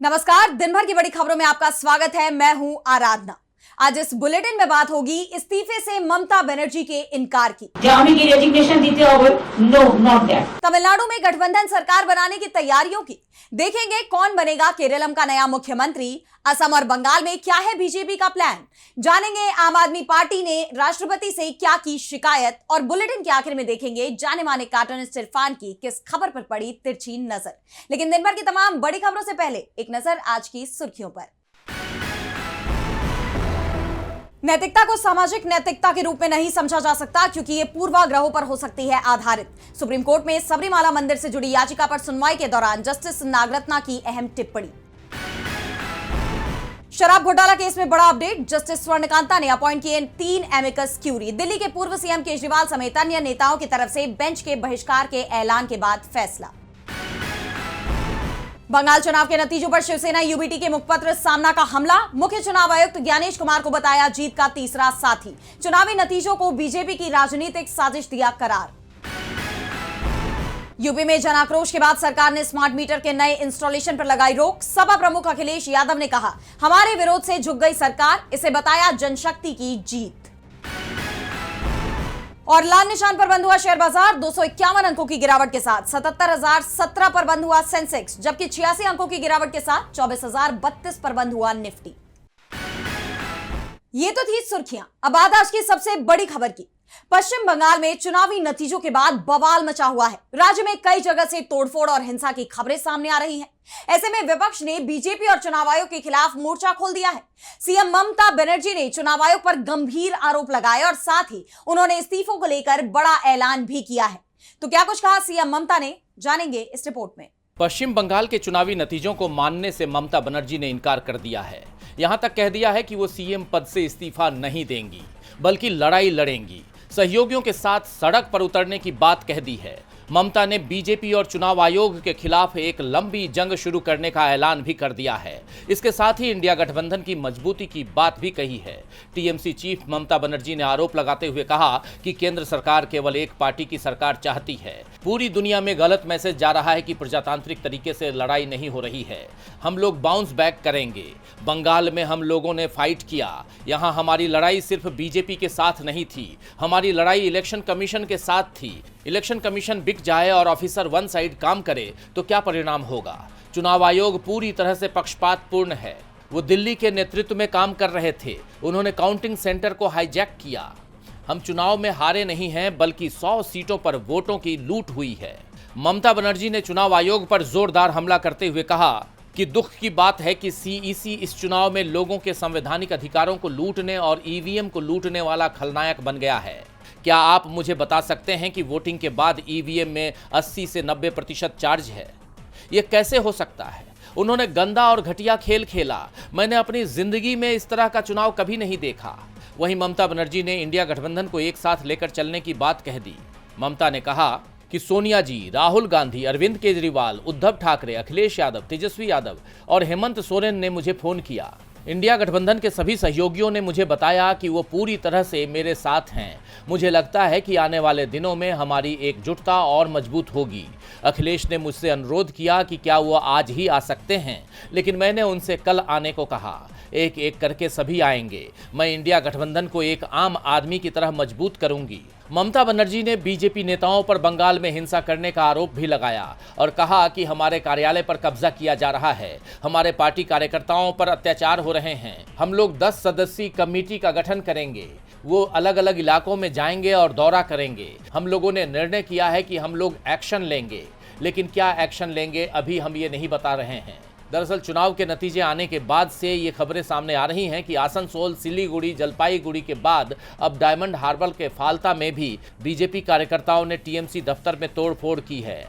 नमस्कार। दिन भर की बड़ी खबरों में आपका स्वागत है। मैं हूं आराधना। आज इस बुलेटिन में बात होगी इस्तीफे से ममता बनर्जी के इनकार की। আমি কি রেজিগনেশন দিতে হবে? No not that. तमिलनाडु में गठबंधन सरकार बनाने की तैयारियों की देखेंगे कौन बनेगा केरलम का नया मुख्यमंत्री। असम और बंगाल में क्या है बीजेपी का प्लान, जानेंगे आम आदमी पार्टी ने राष्ट्रपति से क्या की शिकायत। और बुलेटिन के आखिर में देखेंगे जाने माने कार्टूनिस्ट इरफान की किस खबर पर पड़ी तिरछी नजर। लेकिन दिन भर की तमाम बड़ी खबरों से पहले एक नजर आज की सुर्खियों पर। नैतिकता को सामाजिक नैतिकता के रूप में नहीं समझा जा सकता क्योंकि ये पूर्वाग्रहों पर हो सकती है आधारित। सुप्रीम कोर्ट में सबरीमाला मंदिर से जुड़ी याचिका पर सुनवाई के दौरान जस्टिस नागरत्ना की अहम टिप्पणी। शराब घोटाला केस में बड़ा अपडेट, जस्टिस स्वर्णकांता ने अपॉइंट किए 3 एमिकस क्यूरी। दिल्ली के पूर्व सीएम केजरीवाल समेत अन्य नेताओं की तरफ से बेंच के बहिष्कार के ऐलान के बाद फैसला। बंगाल चुनाव के नतीजों पर शिवसेना यूबीटी के मुखपत्र सामना का हमला, मुख्य चुनाव आयुक्त ज्ञानेश कुमार को बताया जीत का तीसरा साथी। चुनावी नतीजों को बीजेपी की राजनीतिक साजिश दिया करार। यूपी में जन आक्रोश के बाद सरकार ने स्मार्ट मीटर के नए इंस्टॉलेशन पर लगाई रोक। सपा प्रमुख अखिलेश यादव ने कहा, हमारे विरोध से झुक गई सरकार, इसे बताया जनशक्ति की जीत। और लाल निशान पर बंद हुआ शेयर बाजार 251 अंकों की गिरावट के साथ 77,017 पर बंद हुआ सेंसेक्स, जबकि 86 अंकों की गिरावट के साथ 24,032 पर बंद हुआ निफ्टी। ये तो थी सुर्खियां। अब बात आज की सबसे बड़ी खबर की। पश्चिम बंगाल में चुनावी नतीजों के बाद बवाल मचा हुआ है। राज्य में कई जगह से तोड़फोड़ और हिंसा की खबरें सामने आ रही हैं। ऐसे में विपक्ष ने बीजेपी और चुनाव आयोग के खिलाफ मोर्चा खोल दिया है। सीएम ममता बनर्जी ने चुनाव आयोग पर गंभीर आरोप लगाए और साथ ही उन्होंने इस्तीफों को लेकर बड़ा ऐलान भी किया है। तो क्या कुछ कहा सीएम ममता ने, जानेंगे इस रिपोर्ट में। पश्चिम बंगाल के चुनावी नतीजों को मानने से ममता बनर्जी ने इनकार कर दिया है। यहां तक कह दिया है कि वो सीएम पद से इस्तीफा नहीं देंगी, बल्कि लड़ाई लड़ेंगी। सहयोगियों के साथ सड़क पर उतरने की बात कह दी है। ममता ने बीजेपी और चुनाव आयोग के खिलाफ एक लंबी जंग शुरू करने का ऐलान भी कर दिया है। इसके साथ ही इंडिया गठबंधन की मजबूती की बात भी कही है। टीएमसी चीफ ममता बनर्जी ने आरोप लगाते हुए कहा कि केंद्र सरकार केवल एक पार्टी की सरकार चाहती है। पूरी दुनिया में गलत मैसेज जा रहा है कि प्रजातांत्रिक तरीके से लड़ाई नहीं हो रही है। हम लोग बाउंस बैक करेंगे। बंगाल में हम लोगों ने फाइट किया। यहाँ हमारी लड़ाई सिर्फ बीजेपी के साथ नहीं थी, हमारी लड़ाई इलेक्शन कमीशन के साथ थी। इलेक्शन कमीशन बिक जाए और ऑफिसर वन साइड काम करे तो क्या परिणाम होगा। चुनाव आयोग पूरी तरह से पक्षपातपूर्ण है। वो दिल्ली के नेतृत्व में काम कर रहे थे। उन्होंने काउंटिंग सेंटर को हाईजैक किया। हम चुनाव में हारे नहीं हैं, बल्कि 100 सीटों पर वोटों की लूट हुई है। ममता बनर्जी ने चुनाव आयोग पर जोरदार हमला करते हुए कहा कि दुख की बात है कि सीईसी इस चुनाव में लोगों के संवैधानिक अधिकारों को लूटने और ईवीएम को लूटने वाला खलनायक बन गया है। क्या आप मुझे बता सकते हैं कि वोटिंग के बाद ईवीएम में 80 से 90% चार्ज है? ये कैसे हो सकता है? उन्होंने गंदा और घटिया खेल खेला। मैंने अपनी जिंदगी में इस तरह का चुनाव कभी नहीं देखा। वहीं ममता बनर्जी ने इंडिया गठबंधन को एक साथ लेकर चलने की बात कह दी। ममता ने कहा कि सोनिया जी, राहुल गांधी, अरविंद केजरीवाल, उद्धव ठाकरे, अखिलेश यादव, तेजस्वी यादव और हेमंत सोरेन ने मुझे फोन किया। इंडिया गठबंधन के सभी सहयोगियों ने मुझे बताया कि वो पूरी तरह से मेरे साथ हैं। मुझे लगता है कि आने वाले दिनों में हमारी एकजुटता और मजबूत होगी। अखिलेश ने मुझसे अनुरोध किया कि क्या वो आज ही आ सकते हैं, लेकिन मैंने उनसे कल आने को कहा। एक एक करके सभी आएंगे। मैं इंडिया गठबंधन को एक आम आदमी की तरह मजबूत करूंगी। ममता बनर्जी ने बीजेपी नेताओं पर बंगाल में हिंसा करने का आरोप भी लगाया और कहा कि हमारे कार्यालय पर कब्जा किया जा रहा है, हमारे पार्टी कार्यकर्ताओं पर अत्याचार हो रहे हैं। हम लोग 10 सदस्यीय कमेटी का गठन करेंगे। वो अलग अलग इलाकों में जाएंगे और दौरा करेंगे। हम लोगों ने निर्णय किया है कि हम लोग एक्शन लेंगे, लेकिन क्या एक्शन लेंगे अभी हम ये नहीं बता रहे हैं। दरअसल चुनाव के नतीजे आने के बाद से ये खबरें सामने आ रही हैं कि आसनसोल, सिलीगुड़ी, जलपाईगुड़ी के बाद अब डायमंड हार्बर के फाल्ता में भी बीजेपी कार्यकर्ताओं ने टीएमसी दफ्तर में तोड़फोड़ की है।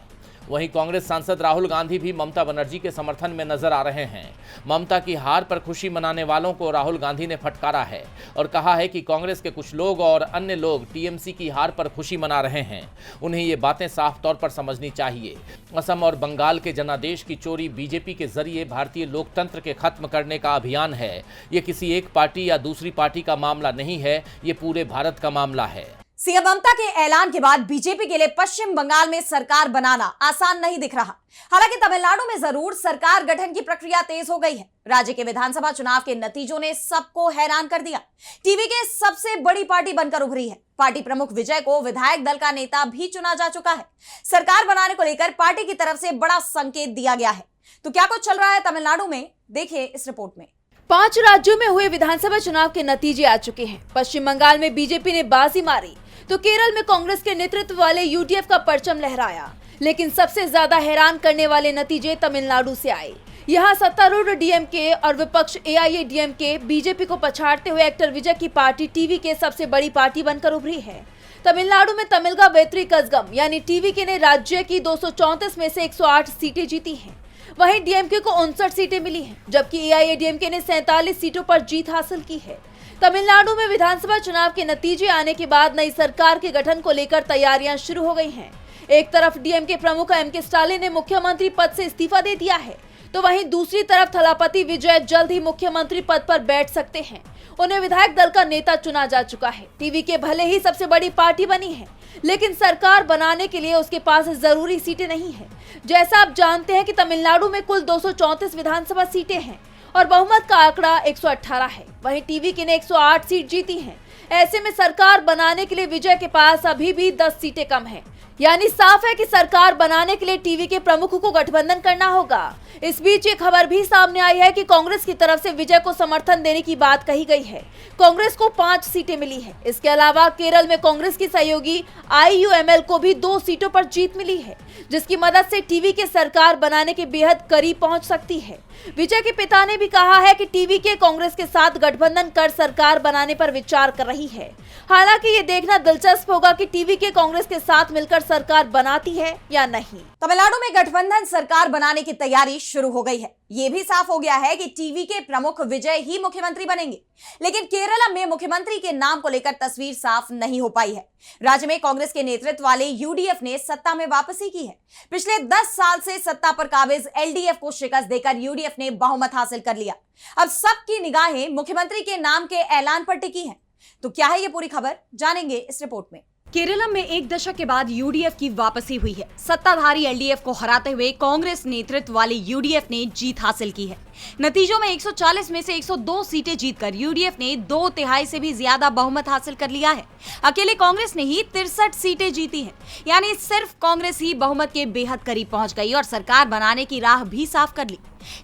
वहीं कांग्रेस सांसद राहुल गांधी भी ममता बनर्जी के समर्थन में नजर आ रहे हैं। ममता की हार पर खुशी मनाने वालों को राहुल गांधी ने फटकारा है और कहा है कि कांग्रेस के कुछ लोग और अन्य लोग टीएमसी की हार पर खुशी मना रहे हैं। उन्हें ये बातें साफ तौर पर समझनी चाहिए। असम और बंगाल के जनादेश की चोरी बीजेपी के जरिए भारतीय लोकतंत्र के खत्म करने का अभियान है। ये किसी एक पार्टी या दूसरी पार्टी का मामला नहीं है, ये पूरे भारत का मामला है। सीएम ममता के ऐलान के बाद बीजेपी के लिए पश्चिम बंगाल में सरकार बनाना आसान नहीं दिख रहा। हालांकि तमिलनाडु में जरूर सरकार गठन की प्रक्रिया तेज हो गई है। राज्य के विधानसभा चुनाव के नतीजों ने सबको हैरान कर दिया। टीवी के सबसे बड़ी पार्टी बनकर उभरी है। पार्टी प्रमुख विजय को विधायक दल का नेता भी चुना जा चुका है। सरकार बनाने को लेकर पार्टी की तरफ से बड़ा संकेत दिया गया है। तो क्या कुछ चल रहा है तमिलनाडु में, देखिए इस रिपोर्ट में। 5 राज्यों में हुए विधानसभा चुनाव के नतीजे आ चुके हैं। पश्चिम बंगाल में बीजेपी ने बाजी मारी तो केरल में कांग्रेस के नेतृत्व वाले यूडीएफ का परचम लहराया। लेकिन सबसे ज्यादा हैरान करने वाले नतीजे तमिलनाडु से आए। यहाँ सत्तारूढ़ डीएमके और विपक्ष एआईएडीएमके बीजेपी को पछाड़ते हुए एक्टर विजय की पार्टी टीवी के सबसे बड़ी पार्टी बनकर उभरी है। तमिलनाडु में तमिलगा वेत्री कजगम यानी टीवीके ने राज्य की 234 में से 108 सीटें जीती हैं। वहीं डीएमके को 59 सीटें मिली हैं, जबकि एआईएडीएमके ने 47 सीटों पर जीत हासिल की है। तमिलनाडु में विधानसभा चुनाव के नतीजे आने के बाद नई सरकार के गठन को लेकर तैयारियां शुरू हो गई हैं। एक तरफ डीएमके प्रमुख एमके स्टालिन ने मुख्यमंत्री पद से इस्तीफा दे दिया है, तो वहीं दूसरी तरफ थलापति विजय जल्द ही मुख्यमंत्री पद पर बैठ सकते हैं। उन्हें विधायक दल का नेता चुना जा चुका है। टीवी के भले ही सबसे बड़ी पार्टी बनी है, लेकिन सरकार बनाने के लिए उसके पास जरूरी सीटें नहीं है। जैसा आप जानते हैं कि तमिलनाडु में कुल 234 विधानसभा सीटें हैं और बहुमत का आंकड़ा 118 है। वहीं टीवीके ने 108 सीट जीती हैं। ऐसे में सरकार बनाने के लिए विजय के पास अभी भी 10 सीटें कम हैं। यानी साफ है कि सरकार बनाने के लिए टीवीके प्रमुख को गठबंधन करना होगा। इस बीच ये खबर भी सामने आई है कि कांग्रेस की तरफ से विजय को समर्थन देने की बात कही गई है। कांग्रेस को 5 सीटें मिली है। इसके अलावा केरल में कांग्रेस की सहयोगी आईयूएमएल को भी 2 सीटों पर जीत मिली है, जिसकी मदद से टीवीके सरकार बनाने के बेहद करीब पहुंच सकती है। विजय के पिता ने भी कहा है कि टीवीके कांग्रेस के साथ गठबंधन कर सरकार बनाने पर विचार कर रही है। हालांकि ये देखना दिलचस्प होगा कि टीवीके कांग्रेस के साथ मिलकर सरकार बनाती है या नहीं। तमिलनाडु में गठबंधन सरकार बनाने की तैयारी शुरू हो गई है। ये भी साफ हो गया है कि टीवीके प्रमुख विजय ही मुख्यमंत्री बनेंगे। लेकिन केरल में मुख्यमंत्री के नाम को लेकर तस्वीर साफ नहीं हो पाई है। राज्य में कांग्रेस के नेतृत्व वाले यूडीएफ ने सत्ता में वापसी की है। पिछले 10 साल से सत्ता पर काबिज एलडीएफ को शिकस्त देकर यूडीएफ ने बहुमत हासिल कर लिया। अब सबकी निगाहें मुख्यमंत्री के नाम के ऐलान पर टिकी हैं। तो क्या है ये पूरी खबर, जानेंगे इस रिपोर्ट में। केरला में 1 दशक के बाद यूडीएफ की वापसी हुई है। सत्ताधारी एलडीएफ को हराते हुए कांग्रेस नेतृत्व वाले यूडीएफ ने जीत हासिल की है। नतीजों में 140 में से 102 सीटें जीतकर यूडीएफ ने 2/3 से भी ज्यादा बहुमत हासिल कर लिया है। अकेले कांग्रेस ने ही 63 सीटें जीती हैं। यानी सिर्फ कांग्रेस ही बहुमत के बेहद करीब पहुंच गई और सरकार बनाने की राह भी साफ कर ली।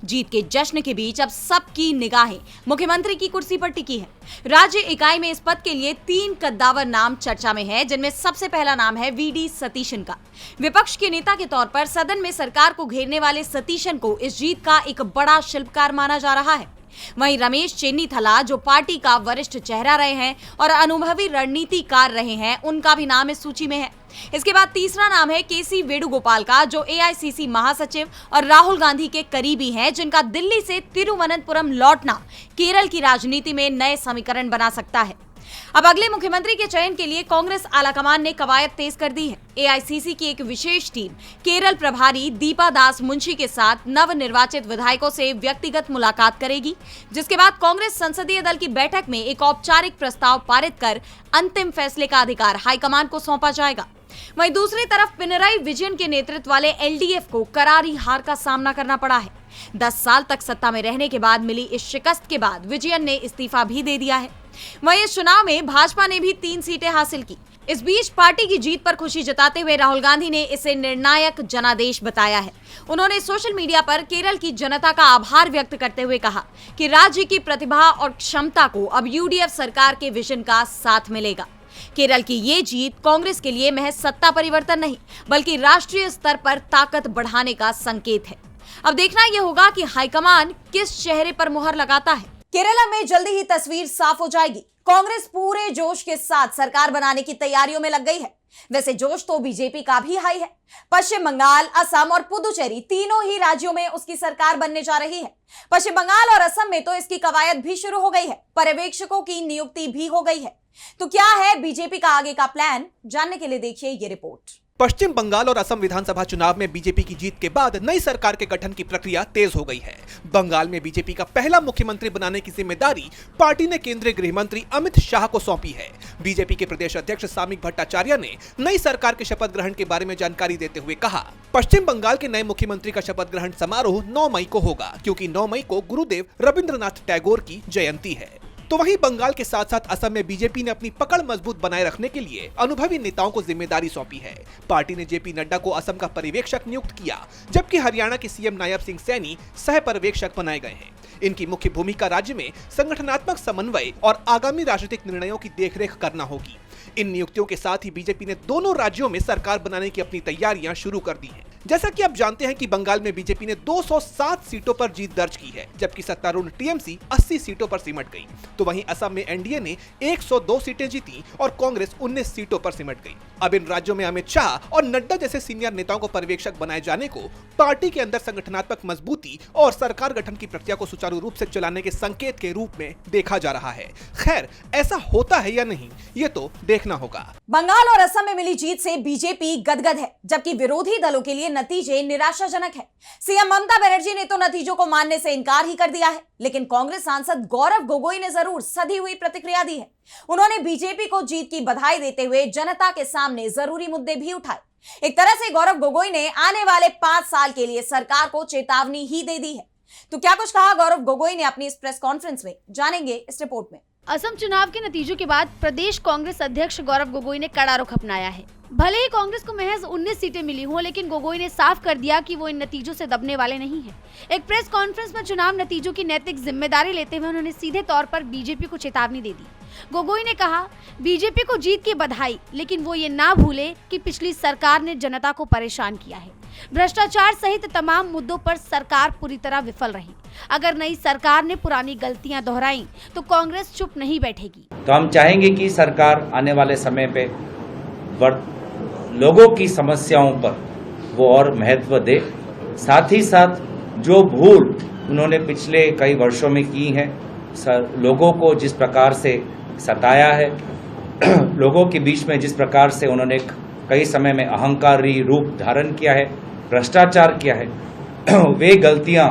जीत के जश्न के बीच अब सबकी निगाहें मुख्यमंत्री की कुर्सी पर टिकी है। राज्य इकाई में इस पद के लिए 3 कद्दावर नाम चर्चा में है, जिनमें सबसे पहला नाम है वीडी सतीशन का। विपक्ष के नेता के तौर पर सदन में सरकार को घेरने वाले सतीशन को इस जीत का एक बड़ा शिल्पकार माना जा रहा है। वहीं रमेश चेन्नीथला, जो पार्टी का वरिष्ठ चेहरा रहे हैं और अनुभवी रणनीतिकार रहे हैं, उनका भी नाम इस सूची में है। इसके बाद तीसरा नाम है केसी वेणुगोपाल का, जो एआईसीसी महासचिव और राहुल गांधी के करीबी हैं, जिनका दिल्ली से तिरुवनंतपुरम लौटना केरल की राजनीति में नए समीकरण बना सकता है। अब अगले मुख्यमंत्री के चयन के लिए कांग्रेस आलाकमान ने कवायद तेज कर दी है। एआईसीसी की एक विशेष टीम केरल प्रभारी दीपा दास मुंशी के साथ नवनिर्वाचित विधायकों से व्यक्तिगत मुलाकात करेगी, जिसके बाद कांग्रेस संसदीय दल की बैठक में एक औपचारिक प्रस्ताव पारित कर अंतिम फैसले का अधिकार हाईकमान को सौंपा जाएगा। वहीं दूसरी तरफ पिनराई विजयन के नेतृत्व वाले एलडीएफ को करारी हार का सामना करना पड़ा है। 10 साल तक सत्ता में रहने के बाद मिली इस शिकस्त के बाद विजयन ने इस्तीफा भी दे दिया है। वहीं इस चुनाव में भाजपा ने भी 3 सीटें हासिल की। इस बीच पार्टी की जीत पर खुशी जताते हुए राहुल गांधी ने इसे निर्णायक जनादेश बताया है। उन्होंने सोशल मीडिया पर केरल की जनता का आभार व्यक्त करते हुए कहा कि राज्य की प्रतिभा और क्षमता को अब यूडीएफ सरकार के विजन का साथ मिलेगा। केरल की ये जीत कांग्रेस के लिए महज सत्ता परिवर्तन नहीं, बल्कि राष्ट्रीय स्तर पर ताकत बढ़ाने का संकेत है। अब देखना यह होगा कि हाईकमान किस चेहरे पर मुहर लगाता है। केरला में जल्दी ही तस्वीर साफ हो जाएगी। कांग्रेस पूरे जोश के साथ सरकार बनाने की तैयारियों में लग गई है। वैसे जोश तो बीजेपी का भी हाई है। पश्चिम बंगाल, असम और पुदुचेरी तीनों ही राज्यों में उसकी सरकार बनने जा रही है। पश्चिम बंगाल और असम में तो इसकी कवायद भी शुरू हो गई है। पर्यवेक्षकों की नियुक्ति भी हो गई है। तो क्या है बीजेपी का आगे का प्लान, जानने के लिए देखिए ये रिपोर्ट। पश्चिम बंगाल और असम विधानसभा चुनाव में बीजेपी की जीत के बाद नई सरकार के गठन की प्रक्रिया तेज हो गई है। बंगाल में बीजेपी का पहला मुख्यमंत्री बनाने की जिम्मेदारी पार्टी ने केंद्रीय गृह मंत्री अमित शाह को सौंपी है। बीजेपी के प्रदेश अध्यक्ष सामिक भट्टाचार्य ने नई सरकार के शपथ ग्रहण के बारे में जानकारी देते हुए कहा, पश्चिम बंगाल के नए मुख्यमंत्री का शपथ ग्रहण समारोह 9 मई को होगा, क्योंकि 9 मई को गुरुदेव रविंद्रनाथ टैगोर की जयंती है। तो वहीं बंगाल के साथ साथ असम में बीजेपी ने अपनी पकड़ मजबूत बनाए रखने के लिए अनुभवी नेताओं को जिम्मेदारी सौंपी है। पार्टी ने जेपी नड्डा को असम का पर्यवेक्षक नियुक्त किया, जबकि हरियाणा के सीएम नायब सिंह सैनी सह पर्यवेक्षक बनाए गए हैं। इनकी मुख्य भूमिका राज्य में संगठनात्मक समन्वय और आगामी राजनीतिक निर्णयों की देखरेख करना होगी। इन नियुक्तियों के साथ ही बीजेपी ने दोनों राज्यों में सरकार बनाने की अपनी तैयारियां शुरू कर दी हैं। जैसा कि आप जानते हैं कि बंगाल में बीजेपी ने 207 सीटों पर जीत दर्ज की है, जबकि सत्तारूढ़ टीएमसी 80 सीटों पर सिमट गई। तो वहीं असम में एनडीए ने 102 सीटें जीती और कांग्रेस 19 सीटों पर सिमट गई। अब इन राज्यों में अमित शाह और नड्डा जैसे सीनियर नेताओं को पर्यवेक्षक बनाए जाने को पार्टी के अंदर संगठनात्मक मजबूती और सरकार गठन की प्रक्रिया को सुचारू रूप से चलाने के संकेत के रूप में देखा जा रहा है। खैर, ऐसा होता है या नहीं, ये तो देखना होगा। बंगाल और असम में मिली जीत से बीजेपी गदगद है, जबकि विरोधी दलों के लिए नतीजे निराशाजनक है। सीएम ममता बनर्जी ने तो नतीजों को मानने से इनकार ही कर दिया है, लेकिन कांग्रेस सांसद गौरव गोगोई ने जरूर सधी हुई प्रतिक्रिया दी है। उन्होंने बीजेपी को जीत की बधाई देते हुए जनता के सामने जरूरी मुद्दे भी उठाए। एक तरह से गौरव गोगोई ने आने वाले 5 साल के लिए सरकार को चेतावनी ही दे दी है। तो क्या कुछ कहा गौरव गोगोई ने अपनी इस प्रेस कॉन्फ्रेंस में, जानेंगे इस रिपोर्ट में। असम चुनाव के नतीजों के बाद प्रदेश कांग्रेस अध्यक्ष गौरव गोगोई ने कड़ा रुख अपनाया है। भले ही कांग्रेस को महज 19 सीटें मिली हों, लेकिन गोगोई ने साफ कर दिया कि वो इन नतीजों से दबने वाले नहीं हैं। एक प्रेस कॉन्फ्रेंस में चुनाव नतीजों की नैतिक जिम्मेदारी लेते हुए उन्होंने सीधे तौर पर बीजेपी को चेतावनी दे दी। गोगोई ने कहा, बीजेपी को जीत की बधाई, लेकिन वो ये ना भूले कि पिछली सरकार ने जनता को परेशान किया है। भ्रष्टाचार सहित तमाम मुद्दों पर सरकार पूरी तरह विफल रही। अगर नई सरकार ने पुरानी गलतियां दोहराई तो कांग्रेस चुप नहीं बैठेगी। तो हम चाहेंगे कि सरकार आने वाले समय पे लोगों की समस्याओं पर वो और महत्व दे। साथ ही साथ जो भूल उन्होंने पिछले कई वर्षों में की है, लोगों को जिस प्रकार से सताया है, लोगों के बीच में जिस प्रकार से उन्होंने कई समय में अहंकारी रूप धारण किया है, भ्रष्टाचार किया है, वे गलतियां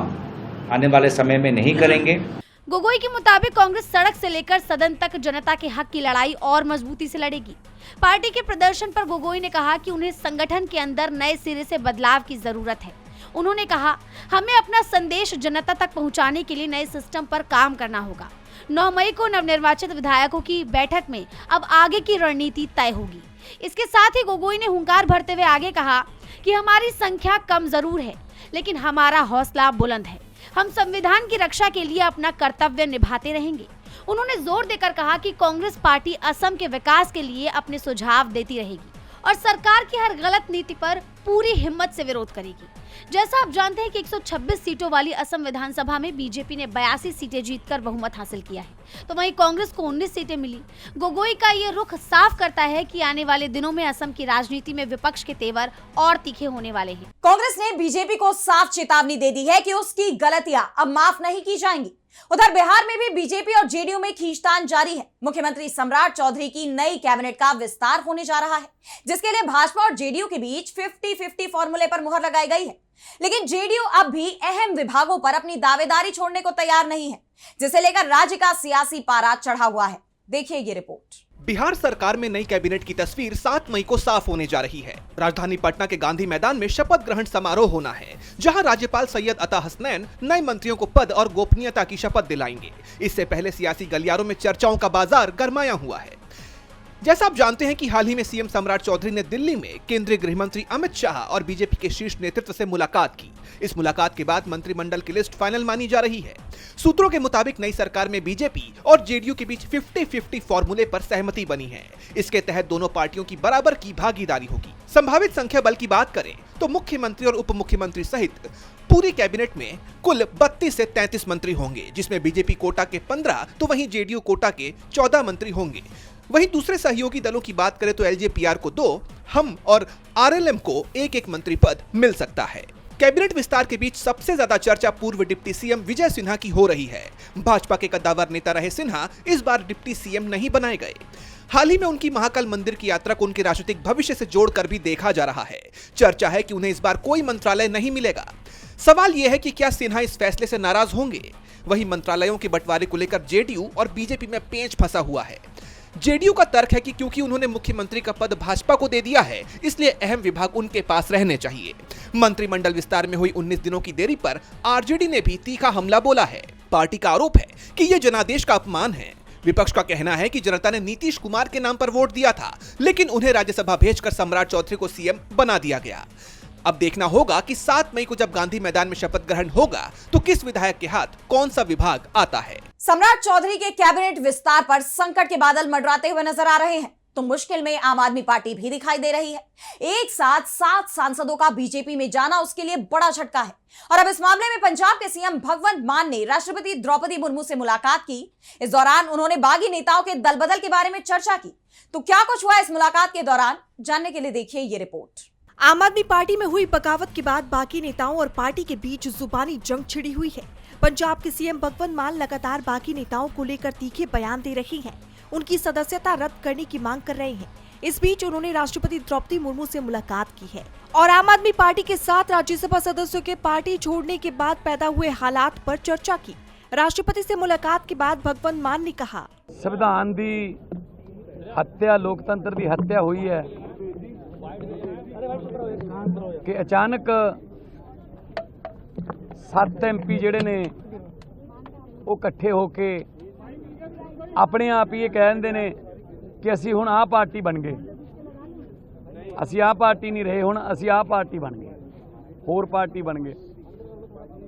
आने वाले समय में नहीं करेंगे। गोगोई के मुताबिक कांग्रेस सड़क से लेकर सदन तक जनता के हक की लड़ाई और मजबूती से लड़ेगी। पार्टी के प्रदर्शन पर गोगोई ने कहा कि उन्हें संगठन के अंदर नए सिरे से बदलाव की जरूरत है। उन्होंने कहा, हमें अपना संदेश जनता तक पहुंचाने के लिए नए सिस्टम पर काम करना होगा। 9 मई को नवनिर्वाचित विधायकों की बैठक में अब आगे की रणनीति तय होगी। इसके साथ ही गोगोई ने हुंकार भरते हुए आगे कहा कि हमारी संख्या कम जरूर है, लेकिन हमारा हौसला बुलंद है। हम संविधान की रक्षा के लिए अपना कर्तव्य निभाते रहेंगे। उन्होंने जोर देकर कहा कि कांग्रेस पार्टी असम के विकास के लिए अपने सुझाव देती रहेगी और सरकार की हर गलत नीति पर पूरी हिम्मत से विरोध करेगी। जैसा आप जानते हैं कि 126 सीटों वाली असम विधानसभा में बीजेपी ने 82 सीटें जीतकर बहुमत हासिल किया है, तो वहीं कांग्रेस को 19 सीटें मिली। गोगोई का ये रुख साफ करता है कि आने वाले दिनों में असम की राजनीति में विपक्ष के तेवर और तीखे होने वाले हैं। कांग्रेस ने बीजेपी को साफ चेतावनी दे दी है कि उसकी गलतियां अब माफ नहीं की जाएंगी। उधर बिहार में भी बीजेपी और जेडीयू में खींचतान जारी है। मुख्यमंत्री सम्राट चौधरी की नई कैबिनेट का विस्तार होने जा रहा है, जिसके लिए भाजपा और जेडीयू के बीच 50-50 फॉर्मूले पर मुहर लगाई गई है। लेकिन जेडीयू अब भी अहम विभागों पर अपनी दावेदारी छोड़ने को तैयार नहीं है, जिसे लेकर राज्य का सियासी पारा चढ़ा हुआ है। देखिए ये रिपोर्ट। बिहार सरकार में नई कैबिनेट की तस्वीर 7 मई को साफ होने जा रही है। राजधानी पटना के गांधी मैदान में शपथ ग्रहण समारोह होना है, जहां राज्यपाल सैयद अता हसनैन नए मंत्रियों को पद और गोपनीयता की शपथ दिलाएंगे। इससे पहले सियासी गलियारों में चर्चाओं का बाजार गरमाया हुआ है। जैसा आप जानते हैं कि हाल ही में सीएम सम्राट चौधरी ने दिल्ली में केंद्रीय गृह मंत्री अमित शाह और बीजेपी के शीर्ष नेतृत्व से मुलाकात की। इस मुलाकात के बाद मंत्रिमंडल की लिस्ट फाइनल मानी जा रही है। सूत्रों के मुताबिक नई सरकार में बीजेपी और जेडीयू के बीच 50-50 फॉर्मूले पर सहमति बनी है। इसके तहत दोनों पार्टियों की बराबर की भागीदारी होगी। संभावित संख्या बल की बात करें तो मुख्यमंत्री और उप मुख्यमंत्री सहित पूरी कैबिनेट में कुल 32 से 33 मंत्री होंगे, जिसमें बीजेपी कोटा के 15 तो वहीं जेडीयू कोटा के 14 मंत्री होंगे। वहीं दूसरे सहयोगी दलों की बात करें तो एलजेपीआर को 2, हम और आरएलएम को 1-1 मंत्री पद मिल सकता है। कैबिनेट विस्तार के बीच सबसे ज्यादा चर्चा पूर्व डिप्टी सीएम विजय सिन्हा की हो रही है। भाजपा के कद्दावर नेता रहे सिन्हा इस बार डिप्टी सीएम नहीं बनाए गए। हाल ही में उनकी महाकाल मंदिर की यात्रा को उनके राजनीतिक भविष्य से जोड़कर भी देखा जा रहा है। चर्चा है कि उन्हें इस बार कोई मंत्रालय नहीं मिलेगा। सवाल यह है कि क्या सिन्हा इस फैसले से नाराज होंगे। वहीं मंत्रालयों के बंटवारे को लेकर जेडीयू और बीजेपी में पेंच फंसा हुआ है। जेडीयू का तर्क है कि क्योंकि उन्होंने मुख्यमंत्री का पद भाजपा को दे दिया है, इसलिए अहम विभाग उनके पास रहने चाहिए। मंत्रिमंडल विस्तार में हुई 19 दिनों की देरी पर आरजेडी ने भी तीखा हमला बोला है। पार्टी का आरोप है कि यह जनादेश का अपमान है। विपक्ष का कहना है कि जनता ने नीतीश कुमार के नाम पर वोट दिया था, लेकिन उन्हें राज्यसभा भेजकर सम्राट चौधरी को सीएम बना दिया गया। अब देखना होगा कि 7 मई को जब गांधी मैदान में शपथ ग्रहण होगा तो किस विधायक के हाथ कौन सा विभाग आता है। सम्राट चौधरी के कैबिनेट विस्तार पर संकट के बादल मंडराते हुए नजर आ रहे हैं तो मुश्किल में आम आदमी पार्टी भी दिखाई दे रही है। एक साथ 7 सांसदों का बीजेपी में जाना उसके लिए बड़ा झटका है। और अब इस मामले में पंजाब के सीएम भगवंत मान ने राष्ट्रपति द्रौपदी मुर्मू से मुलाकात की। इस दौरान उन्होंने बागी नेताओं के दल बदल के बारे में चर्चा की। तो क्या कुछ हुआ इस मुलाकात के दौरान, जानने के लिए देखिए ये रिपोर्ट। आम आदमी पार्टी में हुई बगावत के बाद बागी नेताओं और पार्टी के बीच जुबानी जंग छिड़ी हुई है। पंजाब के सीएम भगवंत मान लगातार बागी नेताओं को लेकर तीखे बयान दे रहे हैं। उनकी सदस्यता रद्द करने की मांग कर रहे हैं। इस बीच उन्होंने राष्ट्रपति द्रौपदी मुर्मू से मुलाकात की है और आम आदमी पार्टी के 7 राज्यसभा सदस्यों के पार्टी छोड़ने के बाद पैदा हुए हालात पर चर्चा की। राष्ट्रपति से मुलाकात के बाद भगवंत मान ने कहा, संविधान दी हत्या, लोकतंत्र दी हत्या हुई है कि अचानक 7 MP ਜਿਹੜੇ ਨੇ ਉਹ ਇਕੱਠੇ ਹੋ ਕੇ ਆਪਣੇ ਆਪ ਹੀ ਇਹ ਕਹਿੰਦੇ ਨੇ ਕਿ ਅਸੀਂ ਹੁਣ ਆਹ ਪਾਰਟੀ ਬਣ ਗਏ। ਅਸੀਂ ਆਹ ਪਾਰਟੀ ਨਹੀਂ ਰਹੇ, ਹੁਣ ਅਸੀਂ ਆਹ ਪਾਰਟੀ ਬਣ ਗਏ, ਹੋਰ ਪਾर्टी बन गए,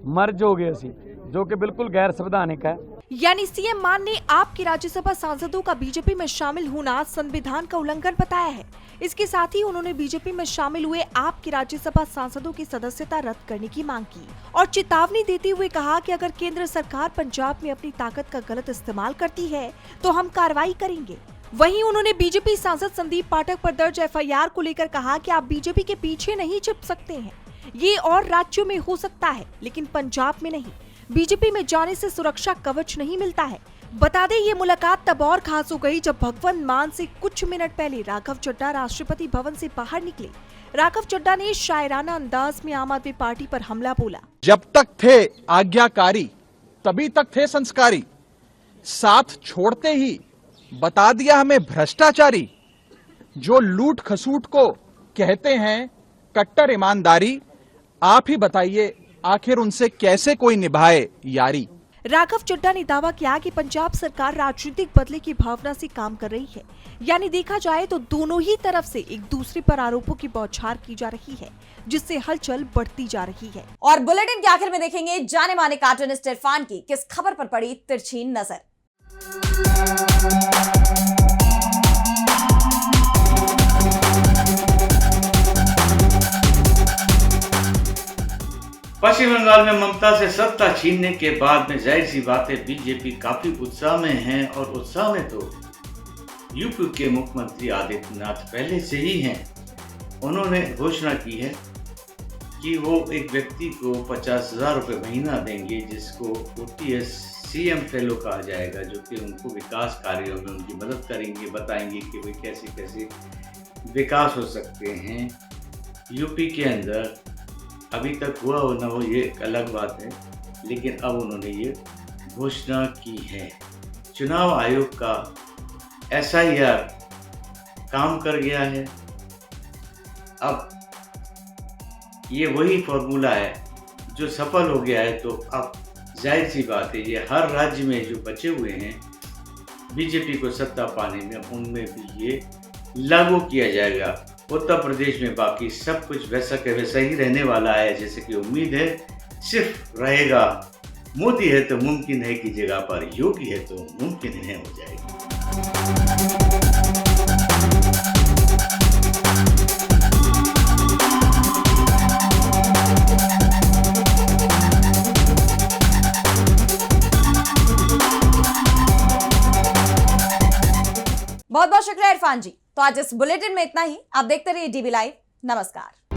मर्ज हो गए ਅਸੀਂ, जो कि बिल्कुल गैर संवैधानिक है। यानी सीएम मान ने आपके राज्यसभा सांसदों का बीजेपी में शामिल होना संविधान का उल्लंघन बताया है। इसके साथ ही उन्होंने बीजेपी में शामिल हुए आपके राज्यसभा सांसदों की सदस्यता रद्द करने की मांग की और चेतावनी देते हुए कहा कि अगर केंद्र सरकार पंजाब में अपनी ताकत का गलत इस्तेमाल करती है तो हम कार्रवाई करेंगे। वहीं उन्होंने बीजेपी सांसद संदीप पाठक पर दर्ज एफआईआर को लेकर कहा कि आप बीजेपी के पीछे नहीं छिप सकते हैं। ये और राज्यों में हो सकता है लेकिन पंजाब में नहीं। बीजेपी में जाने से सुरक्षा कवच नहीं मिलता है। बता दें ये मुलाकात तब और खास हो गई जब भगवंत मान से कुछ मिनट पहले राघव चड्ढा राष्ट्रपति भवन से बाहर निकले। राघव चड्ढा ने शायराना अंदाज में आम आदमी पार्टी पर हमला बोला। जब तक थे आज्ञाकारी तभी तक थे संस्कारी, साथ छोड़ते ही बता दिया हमें भ्रष्टाचारी। जो लूट खसूट को कहते हैं कट्टर ईमानदारी, आप ही बताइए आखिर उनसे कैसे कोई निभाए यारी। राघव चड्ढा ने दावा किया कि पंजाब सरकार राजनीतिक बदले की भावना से काम कर रही है। यानी देखा जाए तो दोनों ही तरफ से एक दूसरे पर आरोपों की बौछार की जा रही है, जिससे हलचल बढ़ती जा रही है। और बुलेटिन के आखिर में देखेंगे जाने माने कार्टूनिस्ट इरफान की किस खबर पर पड़ी तिरछी नजर। पश्चिम बंगाल में ममता से सत्ता छीनने के बाद में जाहिर सी बात है बीजेपी काफी उत्साह में है और उत्साह में तो यूपी के मुख्यमंत्री आदित्यनाथ पहले से ही हैं। उन्होंने घोषणा की है कि वो एक व्यक्ति को 50,000 रुपये महीना देंगे जिसको OTS CM फेलो कहा जाएगा, जो कि उनको विकास कार्यों में उनकी मदद करेंगे, बताएंगे कि भाई कैसे कैसे विकास हो सकते हैं यूपी के अंदर। अभी तक हुआ हो ना हो ये एक अलग बात है, लेकिन अब उन्होंने ये घोषणा की है। चुनाव आयोग का SIR काम कर गया है। अब ये वही फॉर्मूला है जो सफल हो गया है, तो अब जाहिर सी बात है ये हर राज्य में जो बचे हुए हैं बीजेपी को सत्ता पाने में, उनमें भी ये लागू किया जाएगा। उत्तर प्रदेश में बाकी सब कुछ वैसा के वैसा ही रहने वाला है जैसे कि उम्मीद है। सिर्फ रहेगा मोदी है तो मुमकिन है की जगह पर योगी है तो मुमकिन है हो जाएगी। बहुत बहुत शुक्रिया इरफान जी। तो आज इस बुलेटिन में इतना ही। आप देखते रहिए DB लाइव। नमस्कार।